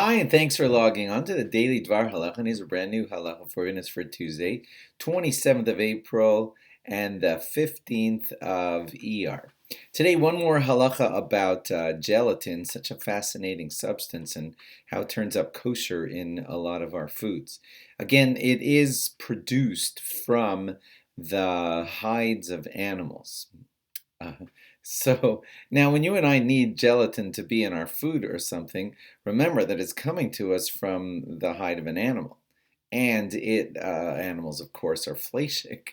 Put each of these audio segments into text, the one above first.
Hi, and thanks for logging on to the Daily DVAR HALACHA. Here's a brand new halacha for us for Tuesday, 27th of April and the 15th of Iyar. Today, one more halacha about gelatin, such a fascinating substance, and how it turns up kosher in a lot of our foods. Again, it is produced from the hides of animals. Uh, so now, when you and I need gelatin to be in our food or something, remember that it's coming to us from the hide of an animal. And animals, of course, are fleishik.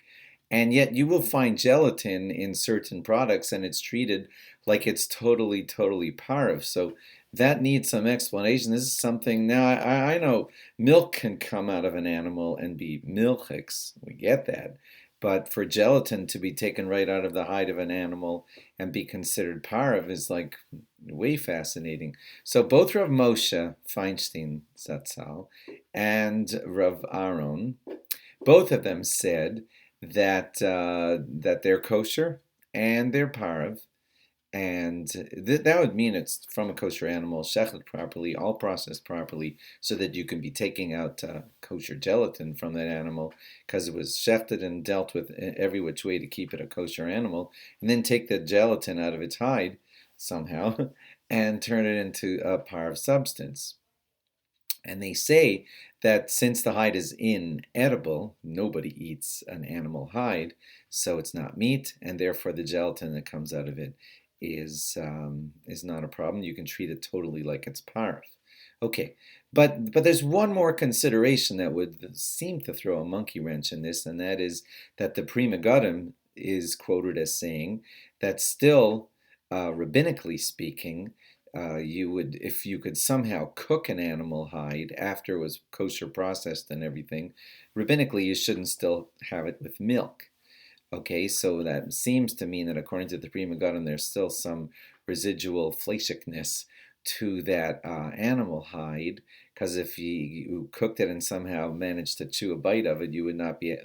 And yet you will find gelatin in certain products and it's treated like it's totally pareve. So that needs some explanation. This is something, now I know milk can come out of an animal and be milchiks. We get that. But for gelatin to be taken right out of the hide of an animal and be considered pareve is like way fascinating. So both Rav Moshe Feinstein Zatzal and Rav Aaron, both of them said that they're kosher and they're pareve, and that would mean it's from a kosher animal, shechted properly, all processed properly, so that you can be taking out kosher gelatin from that animal, because it was shechted and dealt with every which way to keep it a kosher animal, and then take the gelatin out of its hide somehow and turn it into a parve substance. And they say that since the hide is inedible, nobody eats an animal hide, so it's not meat, and therefore the gelatin that comes out of it is not a problem. You can treat it totally like it's parve. Okay, but there's one more consideration that would seem to throw a monkey wrench in this, and that is that the Pri Megadim is quoted as saying that still, rabbinically speaking, you would, if you could somehow cook an animal hide after it was kosher processed and everything, rabbinically you shouldn't still have it with milk. Okay, so that seems to mean that according to the Pri Megadim, there's still some residual fleshikness to that animal hide, because if you cooked it and somehow managed to chew a bite of it, you would not be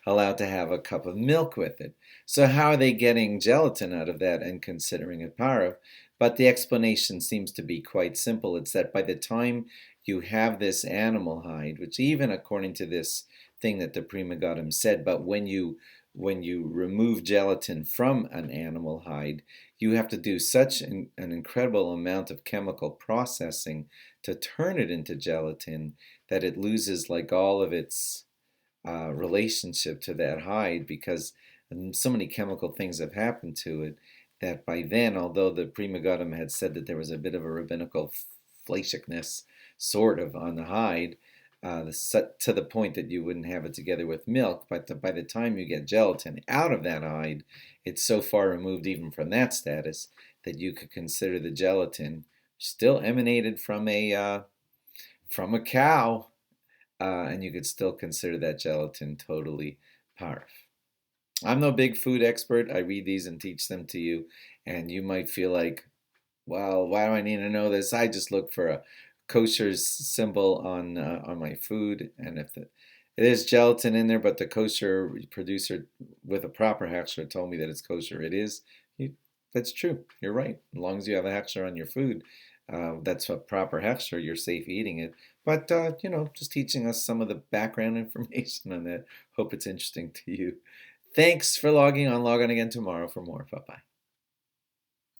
allowed to have a cup of milk with it. So how are they getting gelatin out of that and considering it pareve? But the explanation seems to be quite simple. It's that by the time you have this animal hide, which even according to this thing that the Pri Megadim said, but when you remove gelatin from an animal hide, you have to do such an incredible amount of chemical processing to turn it into gelatin that it loses like all of its relationship to that hide, because so many chemical things have happened to it that by then, although the Pri Megadim had said that there was a bit of a rabbinical fleshikness sort of on the hide, to the point that you wouldn't have it together with milk, but by the time you get gelatin out of that hide, it's so far removed even from that status that you could consider the gelatin still emanated from a cow, and you could still consider that gelatin totally parve. I'm no big food expert. I read these and teach them to you, and you might feel like, well, why do I need to know this? I just look for a kosher symbol on my food, and if there's gelatin in there, but the kosher producer with a proper hechsher told me that it's kosher, it is. That's true. You're right. As long as you have a hechsher on your food, that's a proper hechsher, you're safe eating it. But just teaching us some of the background information on that. Hope it's interesting to you. Thanks for logging on. Log on again tomorrow for more. Bye bye.